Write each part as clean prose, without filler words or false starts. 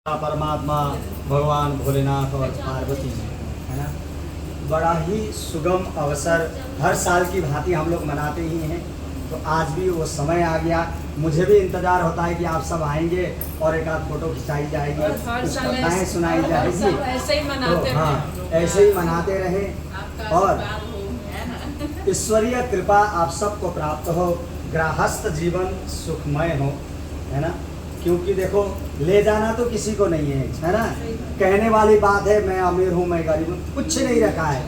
परमात्मा भगवान भोलेनाथ और पार्वती जी, है ना। बड़ा ही सुगम अवसर हर साल की भांति हम लोग मनाते ही हैं। तो आज भी वो समय आ गया। मुझे भी इंतज़ार होता है कि आप सब आएंगे और एक आध फोटो खिंचाई जाएगी, कुछ कथाएँ सुनाई जाएगी। ऐसे ही मनाते तो हाँ, ऐसे ही मनाते रहें और ईश्वरीय कृपा आप सबको प्राप्त हो, गृहस्थ जीवन सुखमय हो, है ना। क्योंकि देखो, ले जाना तो किसी को नहीं है ना। कहने वाली बात है मैं अमीर हूँ, मैं गरीब हूँ, कुछ नहीं रखा है,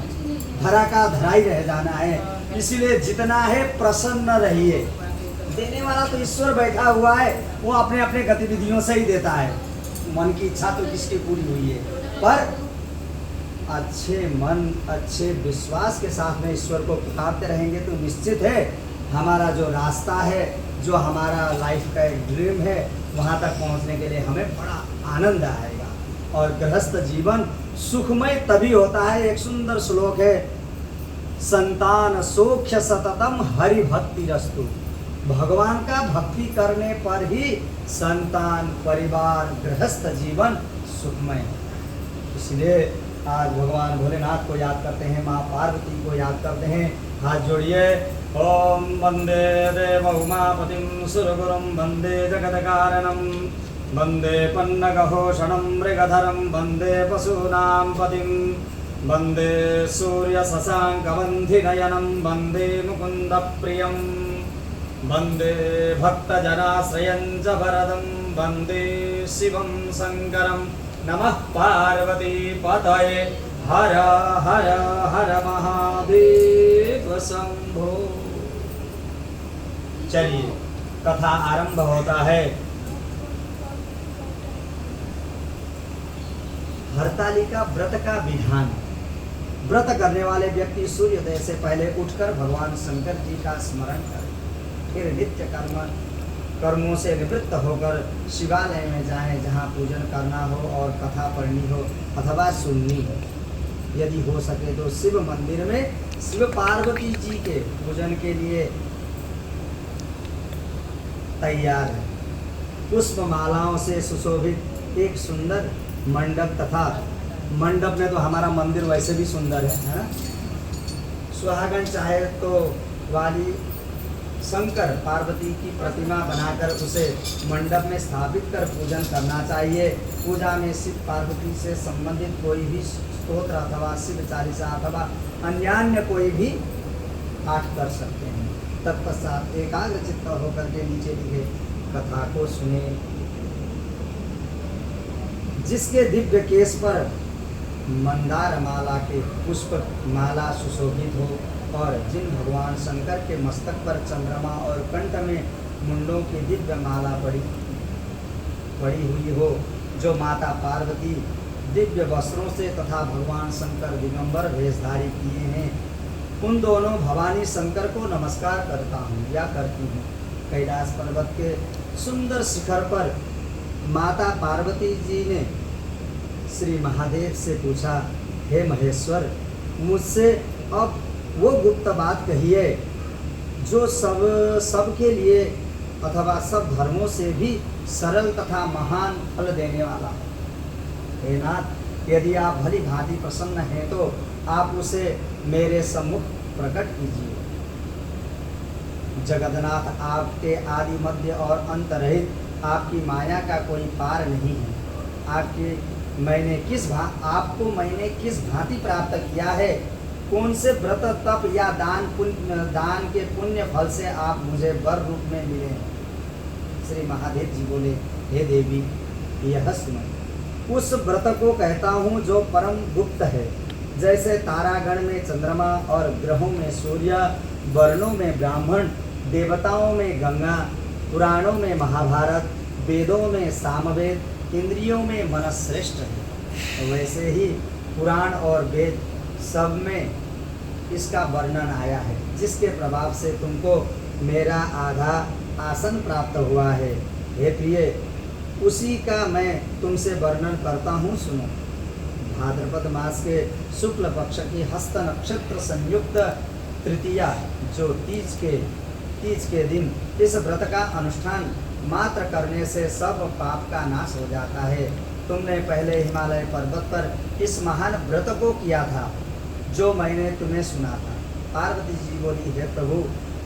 धरा का धरा ही रह जाना है। इसीलिए जितना है प्रसन्न रहिए। देने वाला तो ईश्वर बैठा हुआ है, वो अपने अपने गतिविधियों से ही देता है। मन की इच्छा तो किसकी पूरी हुई है, पर अच्छे मन अच्छे विश्वास के साथ में ईश्वर को पुकारते रहेंगे तो निश्चित है हमारा जो रास्ता है, जो हमारा लाइफ का एक ड्रीम है, वहाँ तक पहुँचने के लिए हमें बड़ा आनंद आएगा। और गृहस्थ जीवन सुखमय तभी होता है। एक सुंदर श्लोक है, संतान सौख्य सततम हरि भक्ति रस्तु। भगवान का भक्ति करने पर ही संतान परिवार गृहस्थ जीवन सुखमय होता है। इसलिए आज भगवान भोलेनाथ को याद करते हैं, माँ पार्वती को याद करते हैं। हाथ जोड़िए। ओम वंदे देव उमापतिं सुरगुरुं वंदे जगत्कारणं वंदे पन्नगभूषणं मृगधरं वंदे पशूनां पतिं वंदे सूर्यशशाङ्कवन्धिनयनं वंदे मुकुन्दप्रियं वंदे भक्तजनाश्रयं च वरदं वंदे शिवं शङ्करं। नमः पार्वती पतये। हर हर हर महादेव शंभो। चलिए, कथा आरंभ होता है। हरतालिका व्रत का विधान। व्रत करने वाले व्यक्ति सूर्योदय से पहले उठकर भगवान शंकर जी का स्मरण करें, फिर नित्य कर्मों से निवृत्त होकर शिवालय में जाएं, जहां पूजन करना हो और कथा पढ़नी हो अथवा सुननी हो। यदि हो सके तो शिव मंदिर में शिव पार्वती जी के पूजन के लिए तैयार है। पुष्प मालाओं से सुशोभित एक सुंदर मंडप, तथा मंडप में तो हमारा मंदिर वैसे भी सुंदर है ना। सुहागन चाहे तो वाली शंकर पार्वती की प्रतिमा बनाकर उसे मंडप में स्थापित कर पूजन करना चाहिए। पूजा में शिव पार्वती से संबंधित कोई भी स्तोत्र अथवा शिव चालीसा अथवा अन्यान्य कोई भी पाठ कर सकते हैं। तत्पश्चात एकाग्र चित्त होकर के नीचे लिखे कथा को सुने। जिसके दिव्य केश पर मंदार माला के पुष्प माला सुशोभित हो और जिन भगवान शंकर के मस्तक पर चंद्रमा और कंठ में मुंडों की दिव्य माला पड़ी हुई हो, जो माता पार्वती दिव्य वस्त्रों से तथा भगवान शंकर दिगंबर वेशधारी किए हैं, उन दोनों भवानी शंकर को नमस्कार करता हूँ या करती हूँ। कैलाश पर्वत के सुंदर शिखर पर माता पार्वती जी ने श्री महादेव से पूछा, हे महेश्वर, मुझसे अब वो गुप्त बात कहिए जो सबके लिए अथवा सब धर्मों से भी सरल तथा महान फल देने वाला है। हे नाथ, यदि आप भली भांति प्रसन्न हैं तो आप उसे मेरे सम्मुख प्रकट कीजिए। जगन्नाथ, आपके आदि मध्य और अंत रहित आपकी माया का कोई पार नहीं है। आपको मैंने किस भांति प्राप्त किया है? कौन से व्रत तप या दान के पुण्य फल से आप मुझे वर रूप में मिले हैं? श्री महादेव जी बोले, हे देवी, यह सुनो। उस व्रत को कहता हूँ जो परम गुप्त है। जैसे तारागण में चंद्रमा और ग्रहों में सूर्य, वर्णों में ब्राह्मण, देवताओं में गंगा, पुराणों में महाभारत, वेदों में सामवेद, इंद्रियों में मन श्रेष्ठ है, वैसे ही पुराण और वेद सब में इसका वर्णन आया है, जिसके प्रभाव से तुमको मेरा आधा आसन प्राप्त हुआ है। हे प्रिय, उसी का मैं तुमसे वर्णन करता हूँ, सुनो। भाद्रपद मास के शुक्ल पक्ष की हस्त नक्षत्र संयुक्त तृतीया, जो तीज के दिन इस व्रत का अनुष्ठान मात्र करने से सब पाप का नाश हो जाता है। तुमने पहले हिमालय पर्वत पर इस महान व्रत को किया था जो मैंने तुम्हें सुना था। पार्वती जी बोली, हे प्रभु,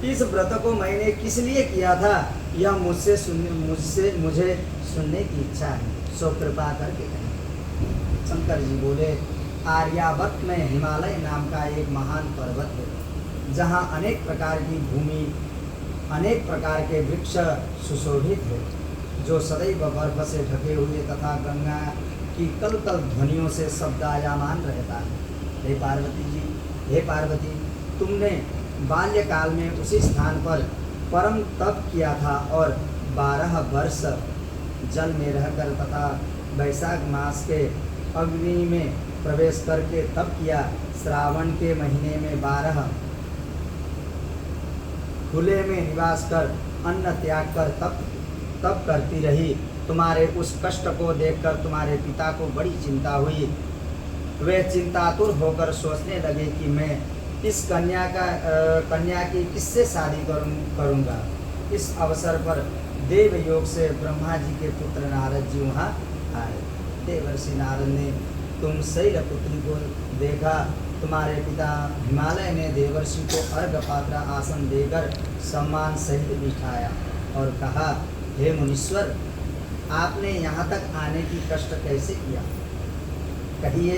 इस व्रत को मैंने किस लिए किया था यह मुझे सुनने की इच्छा है, सो कृपा करके कहें। शंकर जी बोले, आर्यावर्त में हिमालय नाम का एक महान पर्वत है जहाँ अनेक प्रकार की भूमि, अनेक प्रकार के वृक्ष सुशोभित है, जो सदैव बर्फ से ढके हुए तथा गंगा की कल कल ध्वनियों से शब्दायमान रहता है। हे पार्वती, तुमने बाल्यकाल में उसी स्थान पर परम तप किया था और 12 वर्ष जल में रहकर तथा वैशाख मास के अग्नि में प्रवेश करके तप किया। श्रावण के महीने में 12 खुले में निवास कर अन्न त्याग कर तप करती रही। तुम्हारे उस कष्ट को देखकर तुम्हारे पिता को बड़ी चिंता हुई। वे चिंतातुर होकर सोचने लगे कि मैं इस कन्या की किससे शादी करूँगा। इस अवसर पर देव योग से ब्रह्मा जी के पुत्र नारद जी वहाँ आए। देवर्षि नारद ने तुम शैलपुत्री को देखा। तुम्हारे पिता हिमालय ने देवर्षि को अर्घ पात्र आसन देकर सम्मान सहित बिठाया और कहा, हे मुनीश्वर, आपने यहाँ तक आने की कष्ट कैसे किया, कहिए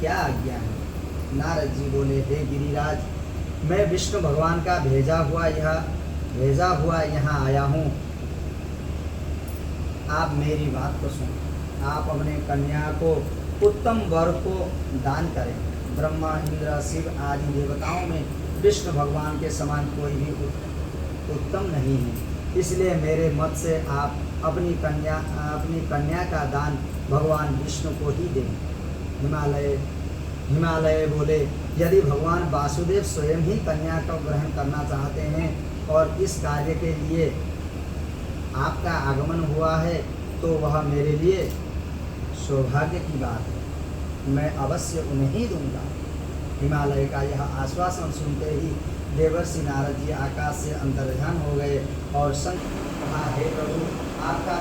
क्या आज्ञा है। नारद जी बोले, हे गिरिराज, मैं विष्णु भगवान का भेजा हुआ यहाँ आया हूँ। आप मेरी बात को सुनो। आप अपने कन्या को उत्तम वर को दान करें। ब्रह्मा, इंद्र, शिव आदि देवताओं में विष्णु भगवान के समान कोई भी उत्तम नहीं है। इसलिए मेरे मत से आप अपनी कन्या का दान भगवान विष्णु को ही दें। हिमालय बोले, यदि भगवान वासुदेव स्वयं ही कन्या को ग्रहण करना चाहते हैं और इस कार्य के लिए आपका आगमन हुआ है तो वह मेरे लिए सौभाग्य की बात है। मैं अवश्य उन्हें ही दूंगा। हिमालय का यह आश्वासन सुनते ही देवर्षि नारद जी आकाश से अंतर्ध्यान हो गए और कहा, हे प्रभु, आपका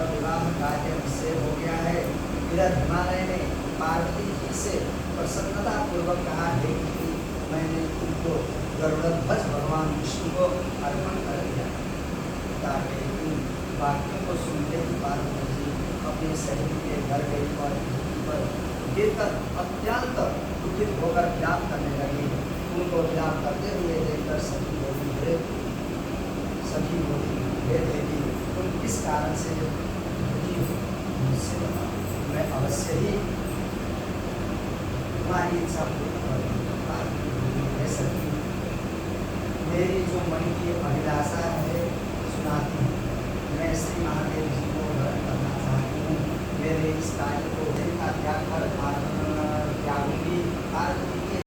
विवाह कार्य मुझसे हो गया है। इधर हिमालय ने पार्वती जी से प्रसन्नता पूर्वक कहा, हे कि मैंने तुमको गरुड़ध्वज भगवान विष्णु को अर्पण कर दिया। ताकि इन वाक्यों को सुनते ही पार्वती जी अपने शरीर के घर गई और पर गिरकर अत्यंत दुखित होकर विलाप करने लगी। उनको विलाप करते हुए देखकर सखी बोली, हे देवी, तुम किस कारण से दुखी हो, मुझसे बताओ, मैं अवश्य ही तुम्हारी इच्छा पूरी करूँगा। सखी, मेरी जो मन की अभिलाषा है सुनाती हूँ। मैं श्री महादेव जी को ग्रहण करना चाहती हूँ। मेरे इस कार्य को त्याग कर त्यागूंगी।